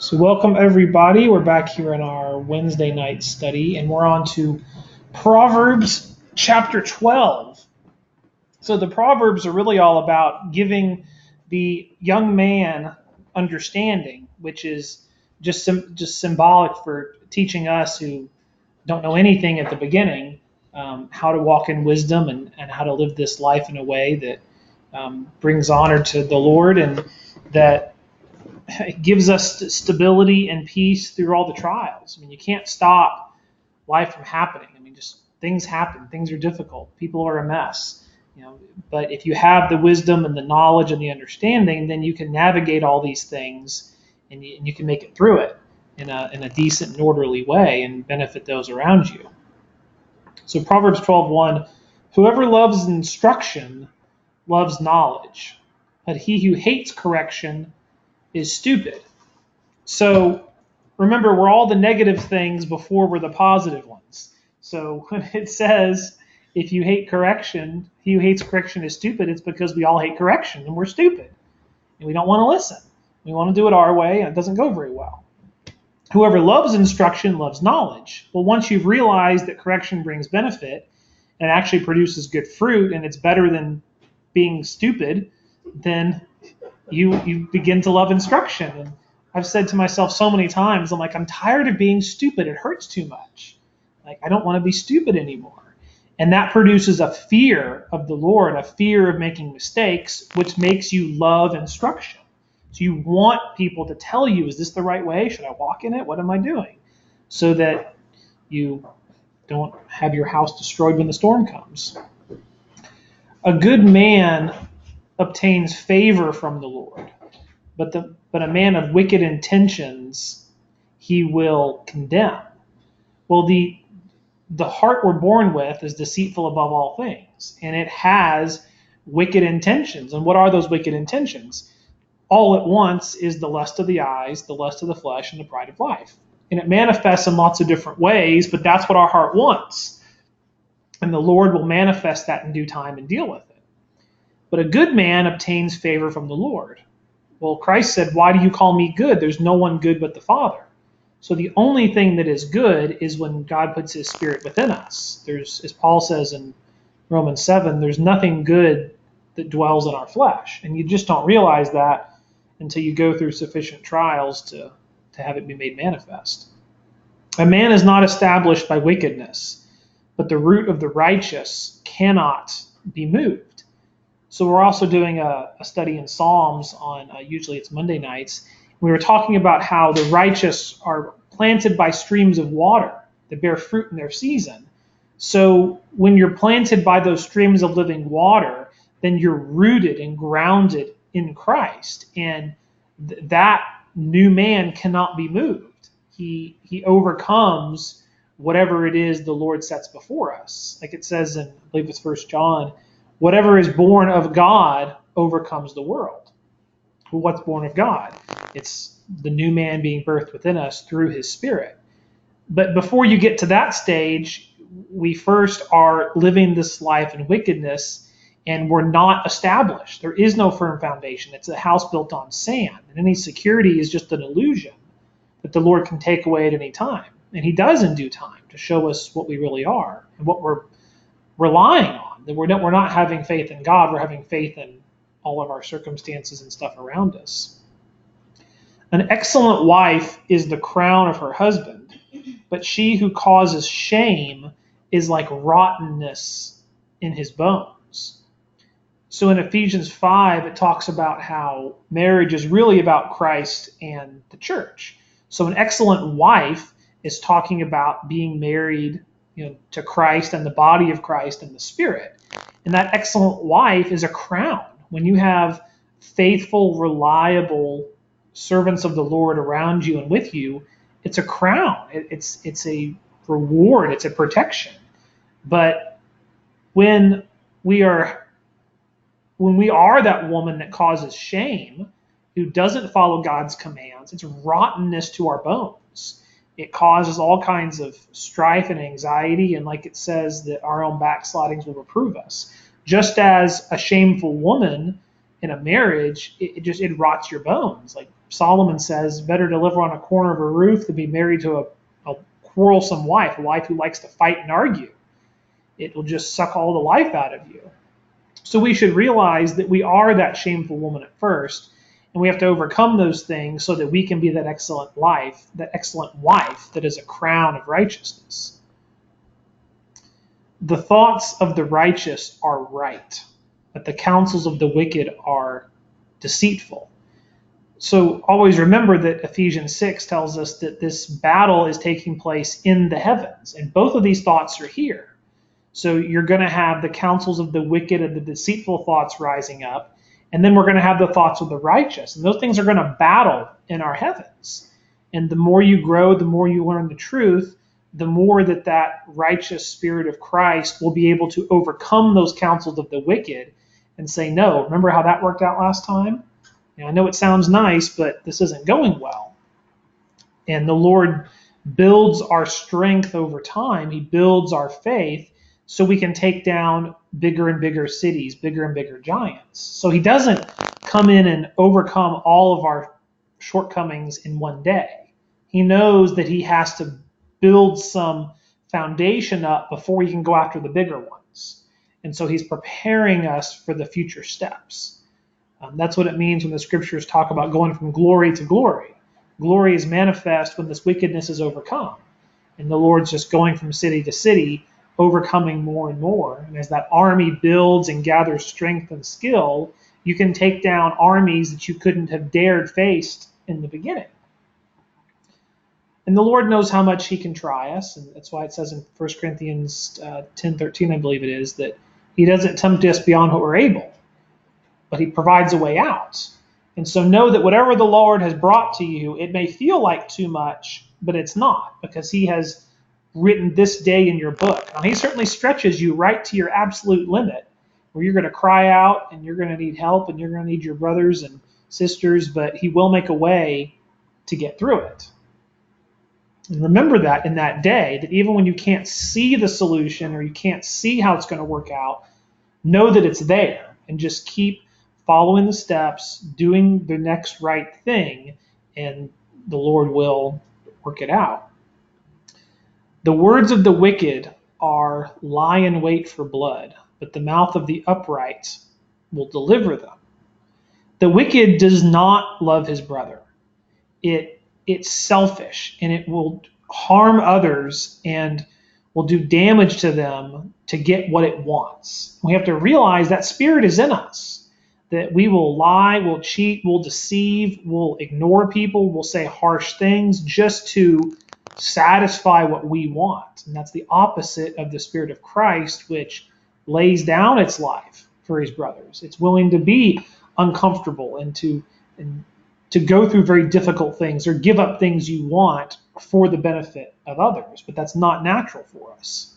So welcome everybody. We're back here in our Wednesday night study, and we're on to Proverbs chapter 12. So the Proverbs are really all about giving the young man understanding, which is just symbolic for teaching us who don't know anything at the beginning how to walk in wisdom and how to live this life in a way that brings honor to the Lord and that it gives us stability and peace through all the trials. I mean, you can't stop life from happening. I mean, just things happen. Things are difficult. People are a mess. But if you have the wisdom and the knowledge and the understanding, then you can navigate all these things and you can make it through it in a decent and orderly way and benefit those around you. So Proverbs 12:1, whoever loves instruction loves knowledge, but he who hates correction is stupid. So remember, we're all the negative things before we're the positive ones. So when it says, if you hate correction, he who hates correction is stupid, it's because we all hate correction and we're stupid. And we don't want to listen. We want to do it our way, and it doesn't go very well. Whoever loves instruction loves knowledge. Well, once you've realized that correction brings benefit and actually produces good fruit, and it's better than being stupid, then you begin to love instruction. And I've said to myself so many times, I'm tired of being stupid. It hurts too much. I don't want to be stupid anymore. And that produces a fear of the Lord, a fear of making mistakes, which makes you love instruction. So you want people to tell you, is this the right way? Should I walk in it? What am I doing? So that you don't have your house destroyed when the storm comes. A good man obtains favor from the Lord, but a man of wicked intentions he will condemn. Well, the heart we're born with is deceitful above all things, and it has wicked intentions. And what are those wicked intentions? All at once is the lust of the eyes, the lust of the flesh, and the pride of life. And it manifests in lots of different ways, but that's what our heart wants. And the Lord will manifest that in due time and deal with it. But a good man obtains favor from the Lord. Well, Christ said, why do you call me good? There's no one good but the Father. So the only thing that is good is when God puts his Spirit within us. As Paul says in Romans 7, there's nothing good that dwells in our flesh. And you just don't realize that until you go through sufficient trials to have it be made manifest. A man is not established by wickedness, but the root of the righteous cannot be moved. So we're also doing a study in Psalms on, usually it's Monday nights. We were talking about how the righteous are planted by streams of water that bear fruit in their season. So when you're planted by those streams of living water, then you're rooted and grounded in Christ. And that new man cannot be moved. He overcomes whatever it is the Lord sets before us. Like it says in, I believe it's 1 John, whatever is born of God overcomes the world. Well, what's born of God? It's the new man being birthed within us through his Spirit. But before you get to that stage, we first are living this life in wickedness, and we're not established. There is no firm foundation. It's a house built on sand. And any security is just an illusion that the Lord can take away at any time. And he does in due time to show us what we really are and what we're relying on. That we're not having faith in God, we're having faith in all of our circumstances and stuff around us. An excellent wife is the crown of her husband, but she who causes shame is like rottenness in his bones. So in Ephesians 5, it talks about how marriage is really about Christ and the church. So an excellent wife is talking about being married to Christ and the body of Christ and the Spirit. And that excellent wife is a crown. When you have faithful, reliable servants of the Lord around you and with you, it's a crown. It's a reward. It's a protection. But when we are that woman that causes shame, who doesn't follow God's commands, it's rottenness to our bones. It causes all kinds of strife and anxiety, and like it says that our own backslidings will reprove us. Just as a shameful woman in a marriage, it rots your bones. Like Solomon says, better to live on a corner of a roof than be married to a quarrelsome wife, a wife who likes to fight and argue. It will just suck all the life out of you. So we should realize that we are that shameful woman at first, and we have to overcome those things so that we can be that excellent wife that is a crown of righteousness. The thoughts of the righteous are right, but the counsels of the wicked are deceitful. So always remember that Ephesians 6 tells us that this battle is taking place in the heavens, and both of these thoughts are here. So you're going to have the counsels of the wicked and the deceitful thoughts rising up, and then we're going to have the thoughts of the righteous. And those things are going to battle in our heavens. And the more you grow, the more you learn the truth, the more that righteous spirit of Christ will be able to overcome those counsels of the wicked and say, no, remember how that worked out last time? I know it sounds nice, but this isn't going well. And the Lord builds our strength over time. He builds our faith so we can take down bigger and bigger cities, bigger and bigger giants. So he doesn't come in and overcome all of our shortcomings in one day. He knows that he has to build some foundation up before he can go after the bigger ones. And so he's preparing us for the future steps. That's what it means when the scriptures talk about going from glory to glory. Glory is manifest when this wickedness is overcome. And the Lord's just going from city to city, overcoming more and more. And as that army builds and gathers strength and skill, you can take down armies that you couldn't have dared face in the beginning. And the Lord knows how much he can try us. And that's why it says in 1 Corinthians 10:13, I believe it is, that he doesn't tempt us beyond what we're able, but he provides a way out. And so know that whatever the Lord has brought to you, it may feel like too much, but it's not, because he has written this day in your book. Now, he certainly stretches you right to your absolute limit, where you're going to cry out and you're going to need help and you're going to need your brothers and sisters, but he will make a way to get through it. And remember that in that day, that even when you can't see the solution or you can't see how it's going to work out, know that it's there and just keep following the steps, doing the next right thing, and the Lord will work it out. The words of the wicked are lie in wait for blood, but the mouth of the upright will deliver them. The wicked does not love his brother. It's selfish, and it will harm others and will do damage to them to get what it wants. We have to realize that spirit is in us, that we will lie, we'll cheat, we'll deceive, we'll ignore people, we'll say harsh things just to satisfy what we want. And that's the opposite of the Spirit of Christ, which lays down its life for his brothers. It's willing to be uncomfortable and to go through very difficult things or give up things you want for the benefit of others. But that's not natural for us.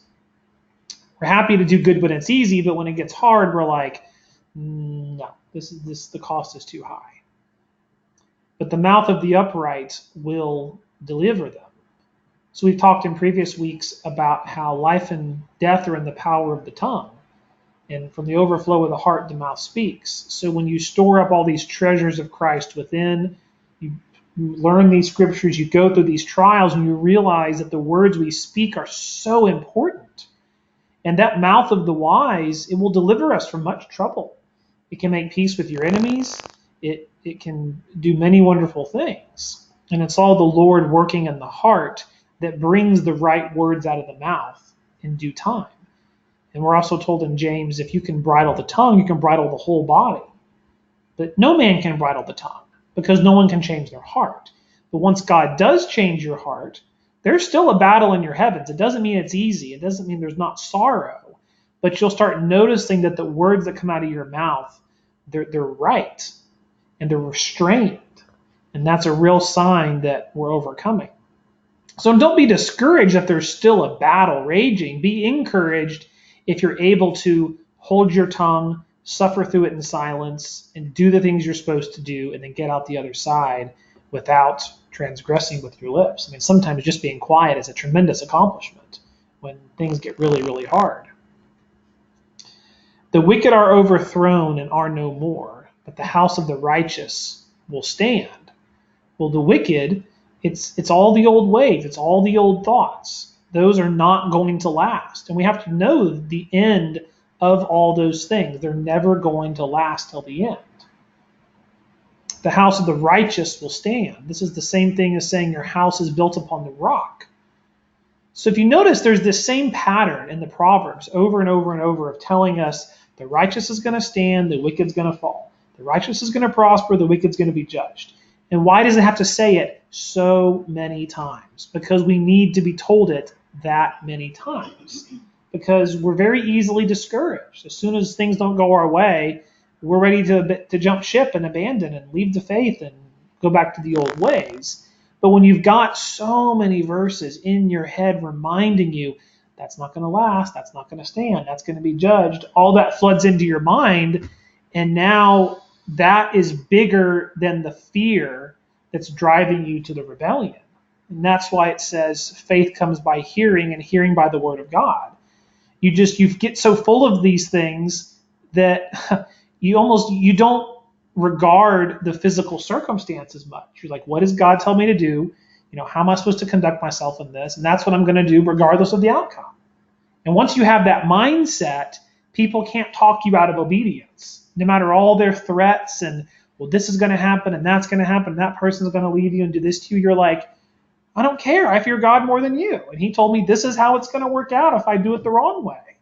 We're happy to do good when it's easy, but when it gets hard, we're like, no, the cost is too high. But the mouth of the upright will deliver them. So we've talked in previous weeks about how life and death are in the power of the tongue. And from the overflow of the heart, the mouth speaks. So when you store up all these treasures of Christ within, you learn these scriptures, you go through these trials, and you realize that the words we speak are so important. And that mouth of the wise, it will deliver us from much trouble. It can make peace with your enemies. It can do many wonderful things. And it's all the Lord working in the heart that brings the right words out of the mouth in due time. And we're also told in James, if you can bridle the tongue, you can bridle the whole body. But no man can bridle the tongue, because no one can change their heart. But once God does change your heart, there's still a battle in your heavens. It doesn't mean it's easy. It doesn't mean there's not sorrow. But you'll start noticing that the words that come out of your mouth, they're right. And they're restrained. And that's a real sign that we're overcoming. So don't be discouraged if there's still a battle raging. Be encouraged if you're able to hold your tongue, suffer through it in silence, and do the things you're supposed to do, and then get out the other side without transgressing with your lips. I mean, sometimes just being quiet is a tremendous accomplishment when things get really, really hard. The wicked are overthrown and are no more, but the house of the righteous will stand. Well, the wicked, it's all the old ways, it's all the old thoughts. Those are not going to last. And we have to know the end of all those things. They're never going to last till the end. The house of the righteous will stand. This is the same thing as saying your house is built upon the rock. So if you notice, there's this same pattern in the Proverbs over and over and over of telling us the righteous is going to stand, the wicked's going to fall. The righteous is going to prosper, the wicked's going to be judged. And why does it have to say it so many times? Because we need to be told it that many times. Because we're very easily discouraged. As soon as things don't go our way, we're ready to jump ship and abandon and leave the faith and go back to the old ways. But when you've got so many verses in your head reminding you, that's not going to last, that's not going to stand, that's going to be judged, all that floods into your mind, and now that is bigger than the fear that's driving you to the rebellion. And that's why it says faith comes by hearing and hearing by the word of God. You get so full of these things that you don't regard the physical circumstances much. You're like, what does God tell me to do? How am I supposed to conduct myself in this? And that's what I'm going to do regardless of the outcome. And once you have that mindset, people can't talk you out of obedience. No matter all their threats and, well, this is going to happen and that's going to happen, and that person's going to leave you and do this to you, you're like, I don't care. I fear God more than you. And he told me this is how it's going to work out if I do it the wrong way.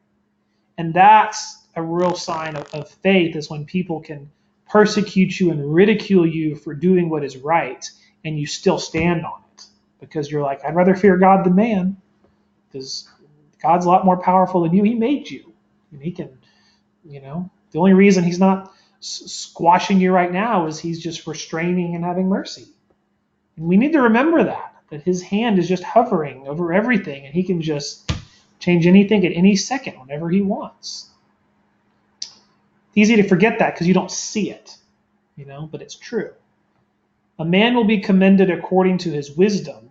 And that's a real sign of faith, is when people can persecute you and ridicule you for doing what is right, and you still stand on it. Because you're like, I'd rather fear God than man, because God's a lot more powerful than you. He made you. And he can, the only reason he's not squashing you right now is he's just restraining and having mercy. And we need to remember that his hand is just hovering over everything, and he can just change anything at any second whenever he wants. It's easy to forget that because you don't see it, but it's true. A man will be commended according to his wisdom,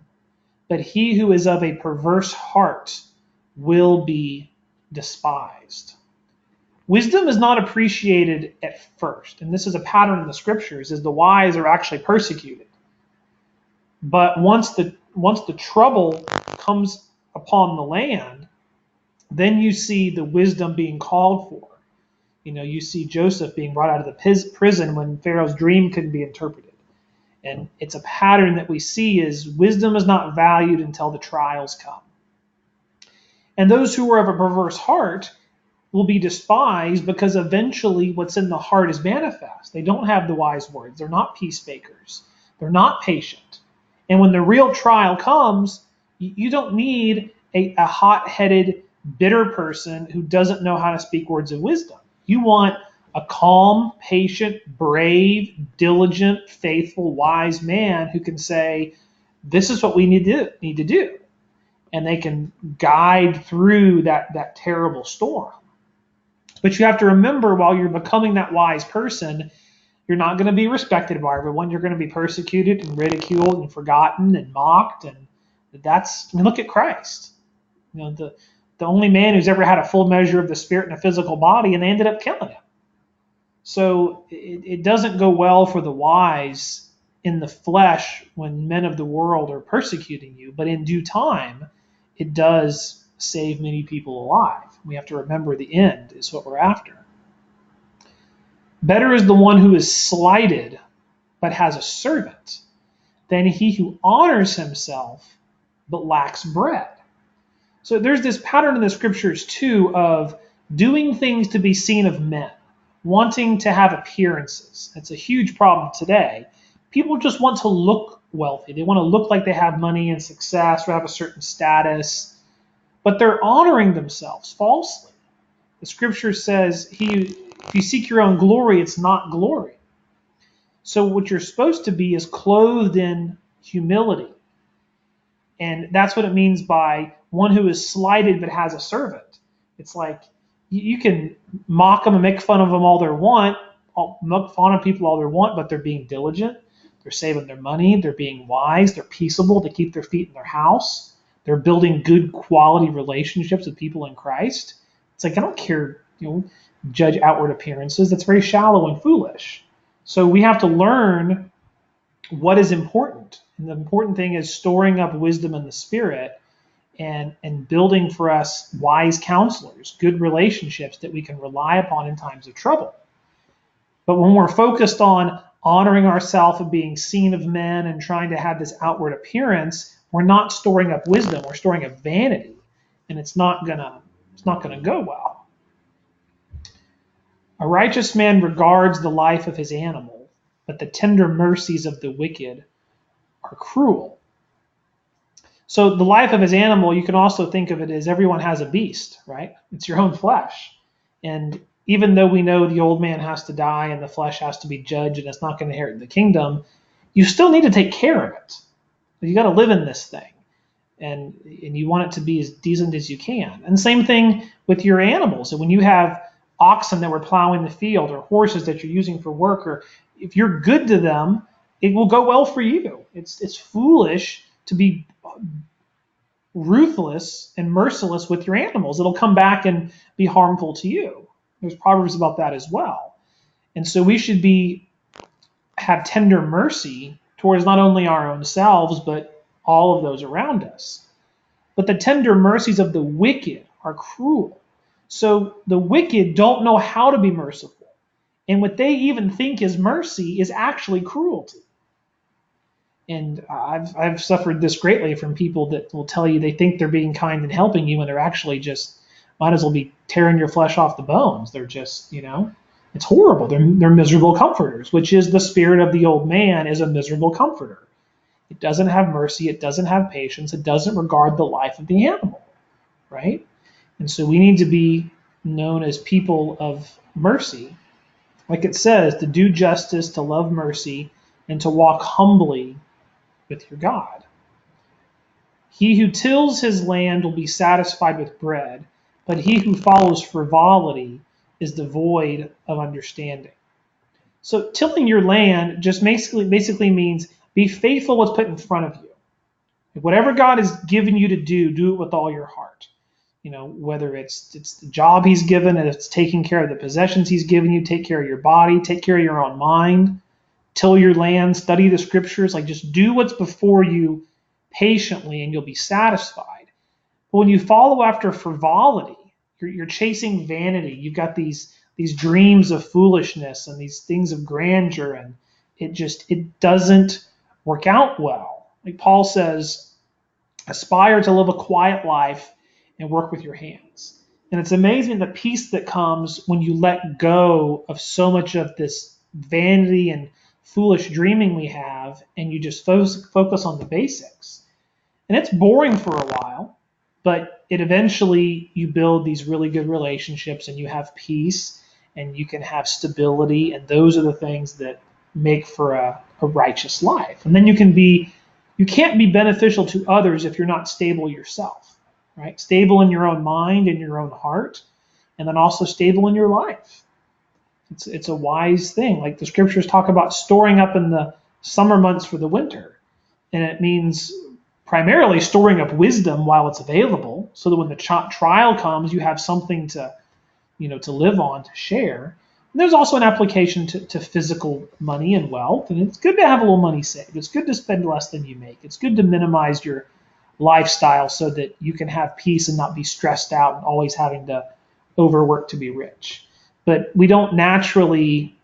but he who is of a perverse heart will be despised. Wisdom is not appreciated at first, and this is a pattern in the scriptures, is the wise are actually persecuted. But once the trouble comes upon the land, then you see the wisdom being called for. You see Joseph being brought out of the prison when Pharaoh's dream couldn't be interpreted. And it's a pattern that we see is wisdom is not valued until the trials come. And those who are of a perverse heart will be despised because eventually what's in the heart is manifest. They don't have the wise words. They're not peacemakers. They're not patient. And when the real trial comes, you don't need a hot-headed, bitter person who doesn't know how to speak words of wisdom. You want a calm, patient, brave, diligent, faithful, wise man who can say, this is what we need to do. And they can guide through that terrible storm. But you have to remember, while you're becoming that wise person, you're not going to be respected by everyone. You're going to be persecuted and ridiculed and forgotten and mocked. And look at Christ. The only man who's ever had a full measure of the Spirit in a physical body, and they ended up killing him. So it doesn't go well for the wise in the flesh when men of the world are persecuting you, but in due time, it does save many people alive. We have to remember the end is what we're after. Better is the one who is slighted but has a servant than he who honors himself but lacks bread. So there's this pattern in the scriptures too of doing things to be seen of men, wanting to have appearances. It's a huge problem today. People just want to look wealthy. They want to look like they have money and success or have a certain status, but they're honoring themselves falsely. The scripture says, if you seek your own glory, it's not glory. So what you're supposed to be is clothed in humility. And that's what it means by one who is slighted but has a servant. It's like you can mock them and make fun of them all they want, make fun of people all they want, but they're being diligent. They're saving their money. They're being wise. They're peaceable. They keep their feet in their house. They're building good quality relationships with people in Christ. It's like, I don't care, judge outward appearances. That's very shallow and foolish. So we have to learn what is important. And the important thing is storing up wisdom in the Spirit and building for us wise counselors, good relationships that we can rely upon in times of trouble. But when we're focused on honoring ourselves and being seen of men and trying to have this outward appearance, we're not storing up wisdom. We're storing up vanity, and it's not gonna go well. A righteous man regards the life of his animal, but the tender mercies of the wicked are cruel. So the life of his animal, you can also think of it as everyone has a beast, right? It's your own flesh. And even though we know the old man has to die and the flesh has to be judged and it's not going to inherit the kingdom, you still need to take care of it. You got to live in this thing. And you want it to be as decent as you can. And same thing with your animals. So when you have oxen that were plowing the field or horses that you're using for work, or if you're good to them, it will go well for you. It's foolish to be ruthless and merciless with your animals. It'll come back and be harmful to you. There's Proverbs about that as well. And so we should have tender mercy towards not only our own selves, but all of those around us. But the tender mercies of the wicked are cruel. So the wicked don't know how to be merciful. And what they even think is mercy is actually cruelty. And I've suffered this greatly from people that will tell you they think they're being kind and helping you, and they're actually just might as well be tearing your flesh off the bones. They're just, it's horrible. They're miserable comforters, which is the spirit of the old man is a miserable comforter. It doesn't have mercy. It doesn't have patience. It doesn't regard the life of the animal, right? And so we need to be known as people of mercy. Like it says, to do justice, to love mercy, and to walk humbly with your God. He who tills his land will be satisfied with bread, but he who follows frivolity is devoid of understanding. So tilling your land just basically means be faithful what's put in front of you. Whatever God has given you to do it with all your heart. Whether it's the job he's given, and it's taking care of the possessions he's given you, take care of your body, take care of your own mind, till your land, study the scriptures, just do what's before you patiently and you'll be satisfied. But when you follow after frivolity, you're chasing vanity. You've got these dreams of foolishness and these things of grandeur, and it doesn't work out well. Like Paul says, aspire to live a quiet life and work with your hands. And it's amazing the peace that comes when you let go of so much of this vanity and foolish dreaming we have, and you just focus on the basics. And it's boring for a while, but it eventually you build these really good relationships and you have peace and you can have stability, and those are the things that make for a righteous life. And then you can't be beneficial to others if you're not stable yourself, right? Stable in your own mind and your own heart, and then also stable in your life. It's a wise thing. Like the scriptures talk about storing up in the summer months for the winter. And it means primarily storing up wisdom while it's available, so that when the trial comes, you have something to live on, to share. And there's also an application to physical money and wealth. And it's good to have a little money saved. It's good to spend less than you make. It's good to minimize your lifestyle so that you can have peace and not be stressed out and always having to overwork to be rich. But we don't naturally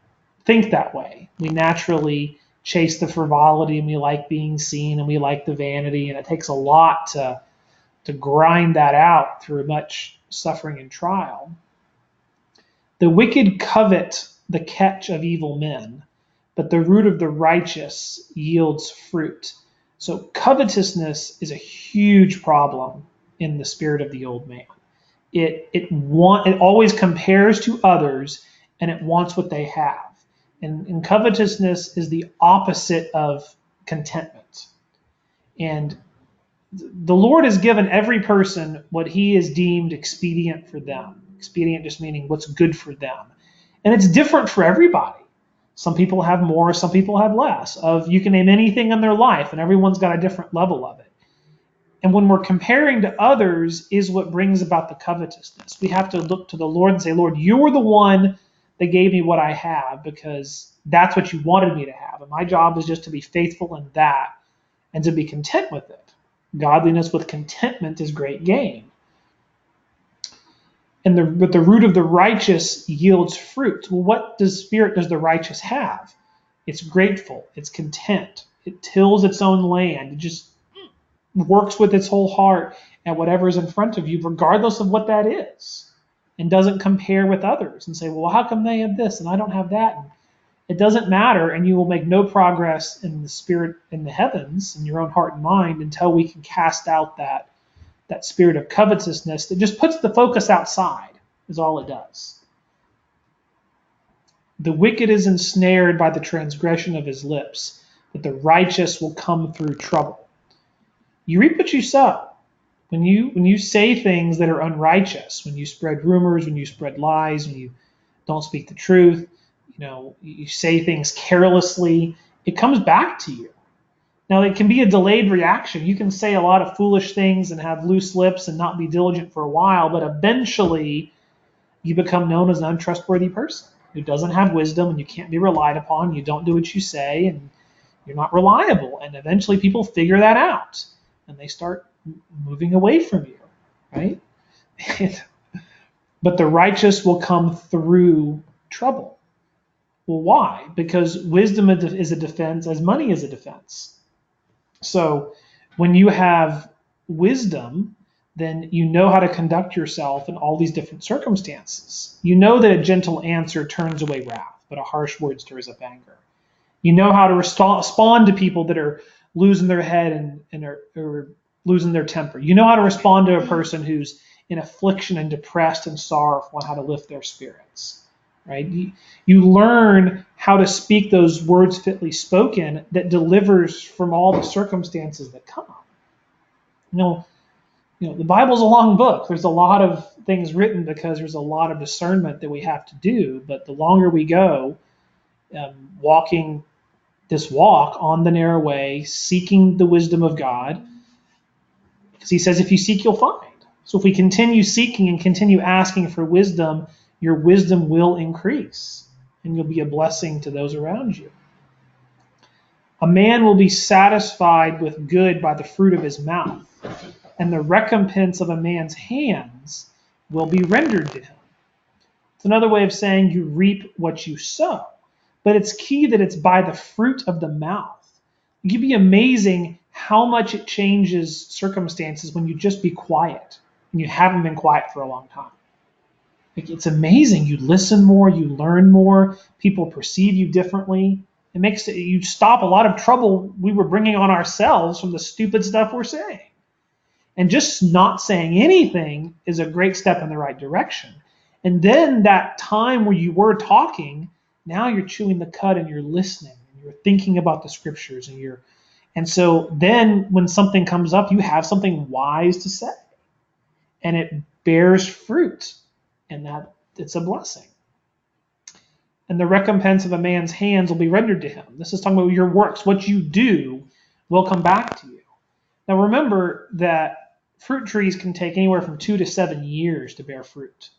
think that way. We naturally chase the frivolity, and we like being seen, and we like the vanity, and it takes a lot to grind that out through much suffering and trial. The wicked covet the catch of evil men, but the root of the righteous yields fruit. So covetousness is a huge problem in the spirit of the old man. It always compares to others, and it wants what they have. And covetousness is the opposite of contentment. And the Lord has given every person what he has deemed expedient for them. Expedient just meaning what's good for them. And it's different for everybody. Some people have more, some people have less. You can name anything in their life, and everyone's got a different level of it. And when we're comparing to others is what brings about the covetousness. We have to look to the Lord and say, Lord, you're the one they gave me what I have because that's what you wanted me to have. And my job is just to be faithful in that and to be content with it. Godliness with contentment is great gain. But the root of the righteous yields fruit. Well, what spirit does the righteous have? It's grateful. It's content. It tills its own land. It just works with its whole heart at whatever is in front of you, regardless of what that is, and doesn't compare with others and say, well, how come they have this and I don't have that? And it doesn't matter, and you will make no progress in the spirit in the heavens, in your own heart and mind, until we can cast out that spirit of covetousness that just puts the focus outside, is all it does. The wicked is ensnared by the transgression of his lips, but the righteous will come through trouble. You reap what you sow. When you say things that are unrighteous, when you spread rumors, when you spread lies, when you don't speak the truth, you say things carelessly, it comes back to you. Now, it can be a delayed reaction. You can say a lot of foolish things and have loose lips and not be diligent for a while, but eventually you become known as an untrustworthy person who doesn't have wisdom and you can't be relied upon. You don't do what you say and you're not reliable. And eventually people figure that out and they start moving away from you, right? But the righteous will come through trouble. Well, why? Because wisdom is a defense as money is a defense. So when you have wisdom, then you know how to conduct yourself in all these different circumstances. You know that a gentle answer turns away wrath, but a harsh word stirs up anger. You know how to respond to people that are losing their head and are losing their temper. You know how to respond to a person who's in affliction and depressed and sorrowful, and how to lift their spirits. Right? You learn how to speak those words fitly spoken that delivers from all the circumstances that come. The Bible's a long book. There's a lot of things written because there's a lot of discernment that we have to do. But the longer we go, walking this walk on the narrow way, seeking the wisdom of God, because he says if you seek, you'll find. So if we continue seeking and continue asking for wisdom, your wisdom will increase, and you'll be a blessing to those around you. A man will be satisfied with good by the fruit of his mouth, and the recompense of a man's hands will be rendered to him. It's another way of saying you reap what you sow, but it's key that it's by the fruit of the mouth. You'd be amazing how much it changes circumstances when you just be quiet, and you haven't been quiet for a long time. It's amazing. You listen more, you learn more, people perceive you differently. It makes you stop a lot of trouble we were bringing on ourselves from the stupid stuff we're saying. And just not saying anything is a great step in the right direction. And then that time where you were talking, now you're chewing the cud and you're listening and you're thinking about the scriptures and so then when something comes up, you have something wise to say. And it bears fruit. And that it's a blessing. And the recompense of a man's hands will be rendered to him. This is talking about your works. What you do will come back to you. Now remember that fruit trees can take anywhere from 2 to 7 years to bear fruit.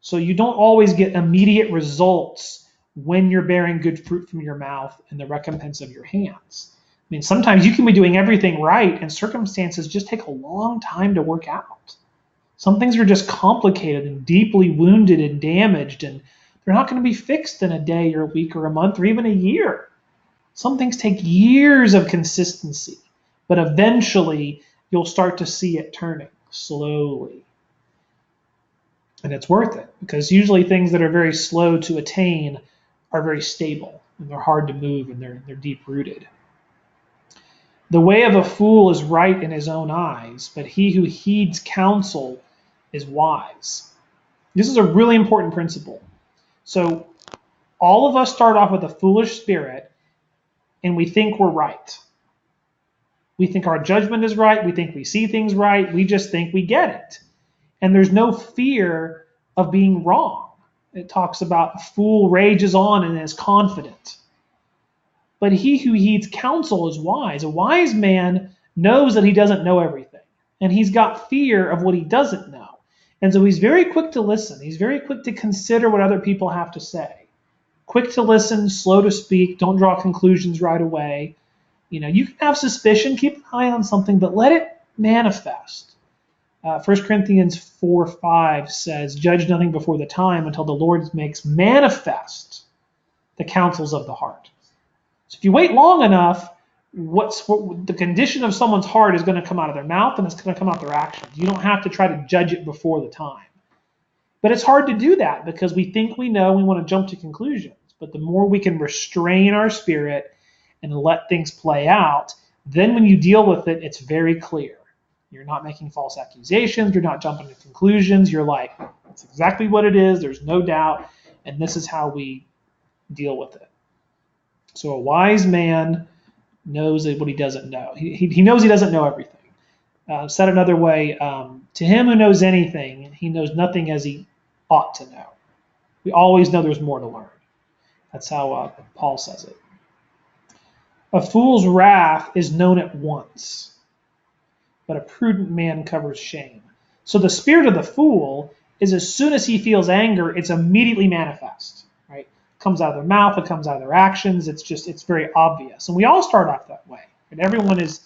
So you don't always get immediate results when you're bearing good fruit from your mouth and the recompense of your hands. I mean, sometimes you can be doing everything right and circumstances just take a long time to work out. Some things are just complicated and deeply wounded and damaged, and they're not going to be fixed in a day or a week or a month or even a year. Some things take years of consistency, but eventually you'll start to see it turning slowly. And it's worth it, because usually things that are very slow to attain are very stable, and they're hard to move, and they're deep-rooted. The way of a fool is right in his own eyes, but he who heeds counsel is wise. This is a really important principle. So all of us start off with a foolish spirit, and we think we're right. We think our judgment is right. We think we see things right. We just think we get it. And there's no fear of being wrong. It talks about a fool rages on and is confident. But he who heeds counsel is wise. A wise man knows that he doesn't know everything, and he's got fear of what he doesn't know. And so he's very quick to listen. He's very quick to consider what other people have to say. Quick to listen, slow to speak, don't draw conclusions right away. You can have suspicion, keep an eye on something, but let it manifest. 1 Corinthians 4:5 says, judge nothing before the time until the Lord makes manifest the counsels of the heart. So if you wait long enough, the condition of someone's heart is going to come out of their mouth and it's going to come out their actions. You don't have to try to judge it before the time. But it's hard to do that because we think we know, we want to jump to conclusions. But the more we can restrain our spirit and let things play out, then when you deal with it, it's very clear. You're not making false accusations. You're not jumping to conclusions. You're like, that's exactly what it is. There's no doubt. And this is how we deal with it. So a wise man knows what he doesn't know. He knows he doesn't know everything. Said another way, to him who knows anything, he knows nothing as he ought to know. We always know there's more to learn. That's how Paul says it. A fool's wrath is known at once, but a prudent man covers shame. So the spirit of the fool is as soon as he feels anger, it's immediately manifest, right? It comes out of their mouth, it comes out of their actions. It's very obvious. And we all start off that way. And everyone is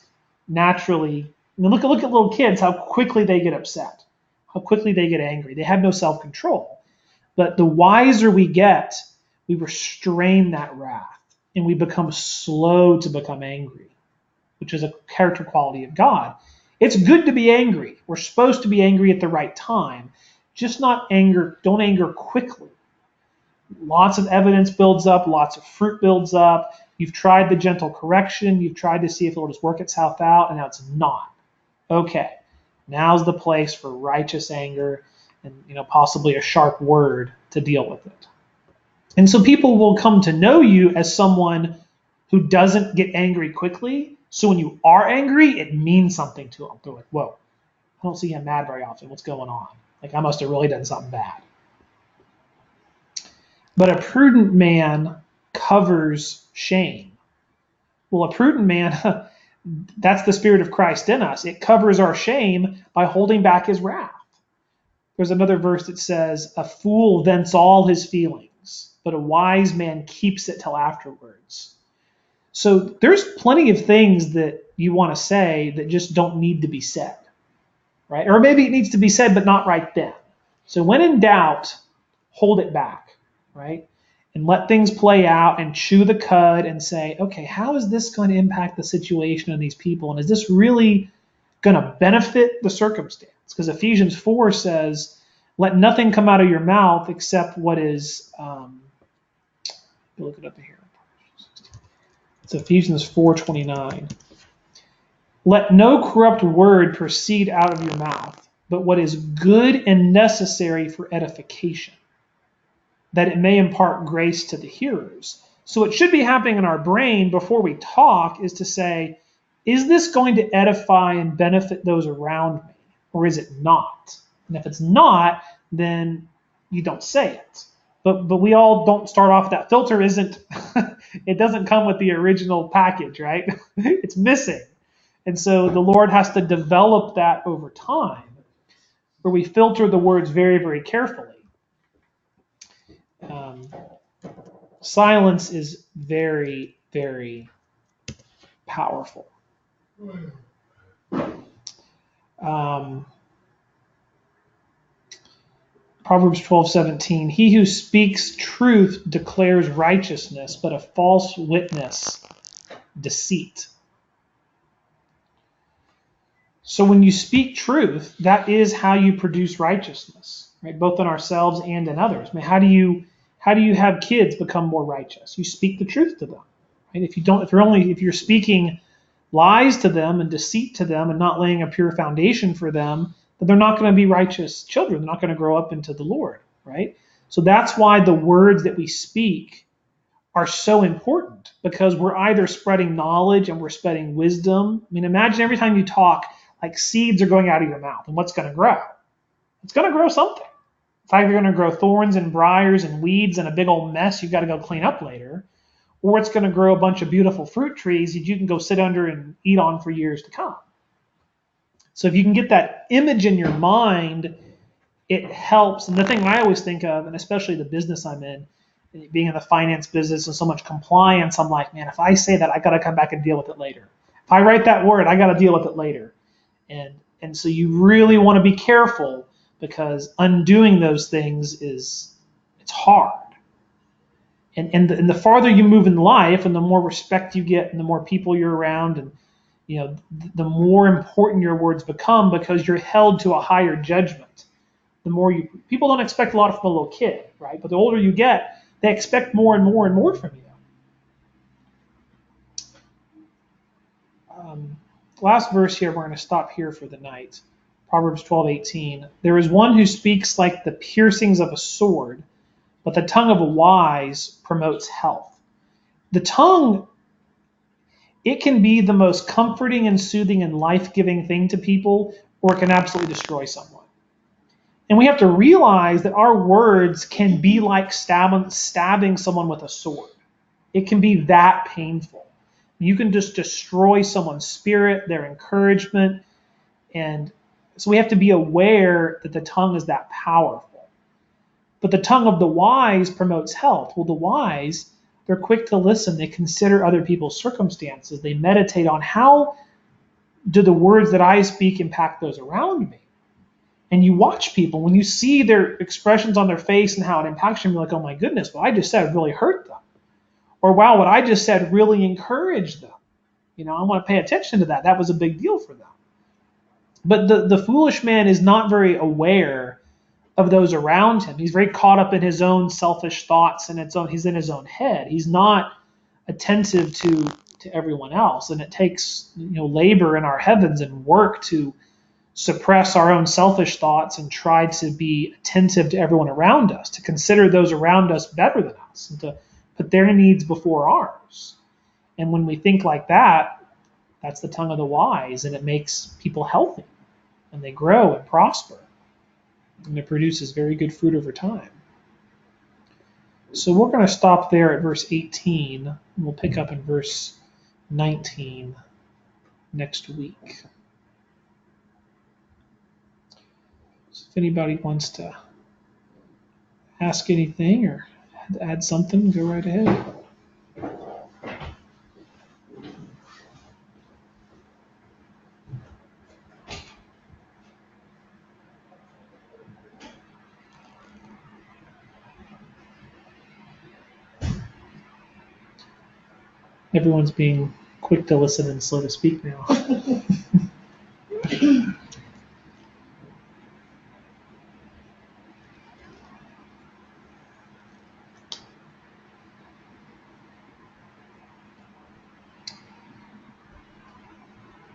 naturally, look at little kids, how quickly they get upset, how quickly they get angry. They have no self-control. But the wiser we get, we restrain that wrath and we become slow to become angry, which is a character quality of God. It's good to be angry. We're supposed to be angry at the right time, just don't anger quickly. Lots of evidence builds up, lots of fruit builds up. You've tried the gentle correction, you've tried to see if it'll just work itself out, and now it's not. Okay, now's the place for righteous anger and possibly a sharp word to deal with it. And so people will come to know you as someone who doesn't get angry quickly. So when you are angry, it means something to them. They're like, whoa, I don't see him mad very often. What's going on? Like I must have really done something bad. But a prudent man covers shame. Well, a prudent man, that's the Spirit of Christ in us. It covers our shame by holding back his wrath. There's another verse that says, a fool vents all his feelings, but a wise man keeps it till afterwards. So there's plenty of things that you want to say that just don't need to be said, right? Or maybe it needs to be said, but not right then. So when in doubt, hold it back, right? And let things play out and chew the cud and say, okay, how is this going to impact the situation of these people? And is this really going to benefit the circumstance? Because Ephesians 4 says, let nothing come out of your mouth except what is, look it up here. It's Ephesians 4:29. Let no corrupt word proceed out of your mouth, but what is good and necessary for edification, that it may impart grace to the hearers. So what should be happening in our brain before we talk is to say, is this going to edify and benefit those around me, or is it not? And if it's not, then you don't say it. But we all don't start off, that filter isn't, it doesn't come with the original package, right? It's missing. And so the Lord has to develop that over time, where we filter the words very, very carefully. Silence is very, very powerful. Proverbs 12:17, he who speaks truth declares righteousness, but a false witness, deceit. So when you speak truth, that is how you produce righteousness, right? Both in ourselves and in others. I mean, how do you have kids become more righteous? You speak the truth to them, right? If you're speaking lies to them and deceit to them and not laying a pure foundation for them, then they're not going to be righteous children. They're not going to grow up into the Lord, right? So that's why the words that we speak are so important, because we're either spreading knowledge and we're spreading wisdom. I mean, imagine every time you talk, like seeds are going out of your mouth, and what's going to grow? It's going to grow something. It's either going to grow thorns and briars and weeds and a big old mess you've got to go clean up later, or it's going to grow a bunch of beautiful fruit trees that you can go sit under and eat on for years to come. So if you can get that image in your mind, it helps. And the thing I always think of, and especially the business I'm in, being in the finance business and so much compliance, I'm like, man, if I say that, I got to come back and deal with it later. If I write that word, I got to deal with it later. And so you really want to be careful, because undoing those things it's hard. And the farther you move in life, and the more respect you get, and the more people you're around, and the more important your words become, because you're held to a higher judgment. The more people don't expect a lot from a little kid, right? But the older you get, they expect more and more and more from you. Last verse here, we're going to stop here for the night. Proverbs 12:18. There is one who speaks like the piercings of a sword, but the tongue of a wise promotes health. The tongue, it can be the most comforting and soothing and life-giving thing to people, or it can absolutely destroy someone. And we have to realize that our words can be like stabbing someone with a sword. It can be that painful. You can just destroy someone's spirit, their encouragement. And so we have to be aware that the tongue is that powerful. But the tongue of the wise promotes health. Well, the wise, they're quick to listen. They consider other people's circumstances. They meditate on, how do the words that I speak impact those around me? And you watch people, when you see their expressions on their face and how it impacts them, you're like, oh my goodness, what I just said really hurt them. Or wow, what I just said really encouraged them. I want to pay attention to that. That was a big deal for them. But the foolish man is not very aware of those around him. He's very caught up in his own selfish thoughts, and he's in his own head. He's not attentive to everyone else. And it takes labor in our heavens and work to suppress our own selfish thoughts and try to be attentive to everyone around us, to consider those around us better than us, and to put their needs before ours. And when we think like that, that's the tongue of the wise, and it makes people healthy, and they grow and prosper, and it produces very good fruit over time. So we're going to stop there at verse 18, and we'll pick up in verse 19 next week. So if anybody wants to ask anything or add something, go right ahead. Everyone's being quick to listen and slow to speak now.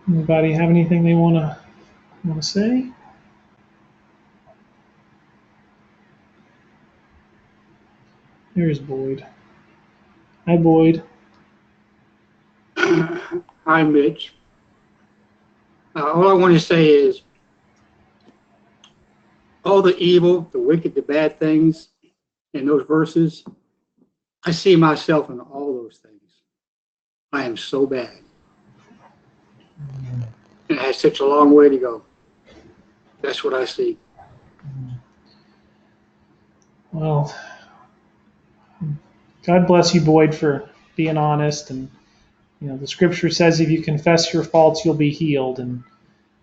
Anybody have anything they want to say? There's Boyd. Hi, Boyd. Hi, Mitch. All I want to say is all the evil, the wicked, the bad things in those verses, I see myself in all those things. I am so bad. And I have such a long way to go. That's what I see. Well, God bless you, Boyd, for being honest. And the Scripture says, if you confess your faults, you'll be healed. And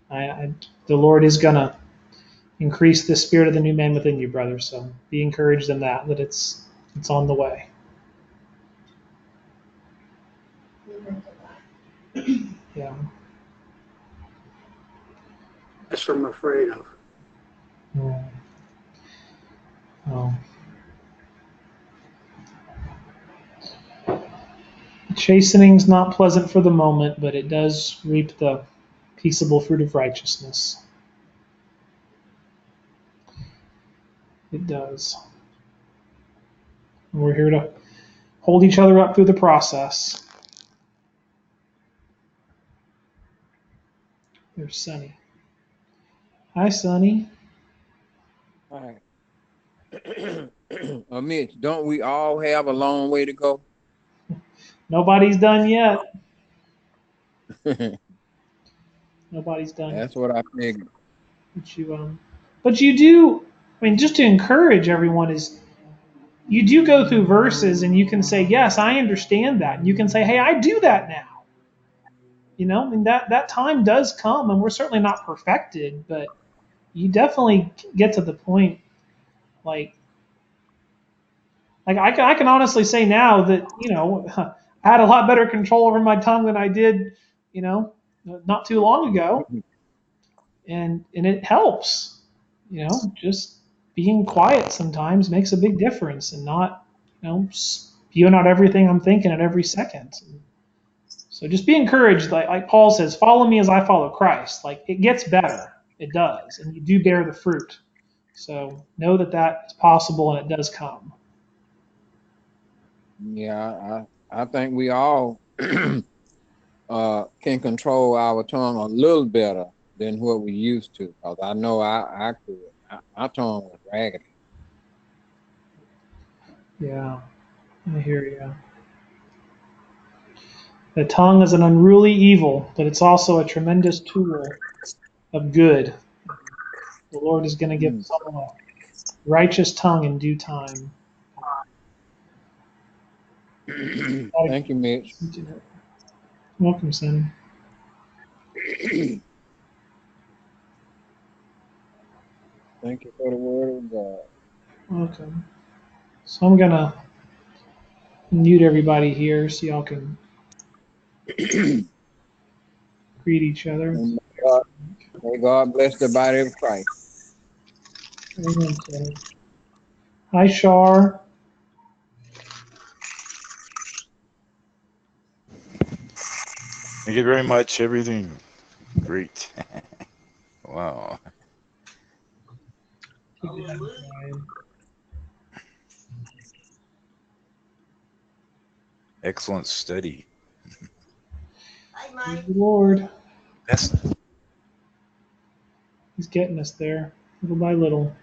the Lord is gonna increase the spirit of the new man within you, brother. So be encouraged in that it's on the way. Yeah. That's what I'm afraid of. Yeah. Oh. Chastening's not pleasant for the moment, but it does reap the peaceable fruit of righteousness. It does. And we're here to hold each other up through the process. There's Sonny. Hi, Sonny. Hi. Mitch, don't we all have a long way to go? Nobody's done yet. Nobody's done That's yet. what I figured. But you do. I mean, just to encourage everyone is you do go through verses and you can say, yes, I understand that. And you can say, hey, I do that now. I mean, that time does come, and we're certainly not perfected, but you definitely get to the point, like, I can honestly say now that, I had a lot better control over my tongue than I did, not too long ago. And it helps, just being quiet sometimes makes a big difference and not, spewing out everything I'm thinking at every second. So just be encouraged, like Paul says, follow me as I follow Christ. Like it gets better, it does, and you do bear the fruit. So know that that is possible and it does come. Yeah, I think we all can control our tongue a little better than what we used to. Cause I know I could. My tongue was raggedy. Yeah, I hear you. The tongue is an unruly evil, but it's also a tremendous tool of good. The Lord is going to give Mm. someone a righteous tongue in due time. Thank you, Mitch. Welcome, son. Thank you for the word of God. Welcome. So I'm going to mute everybody here so y'all can greet each other. And may God bless the body of Christ. Amen, son. Hi, Shar. Thank you very much. Everything great. Wow. Excellent study. Praise the Lord. That's He's getting us there little by little.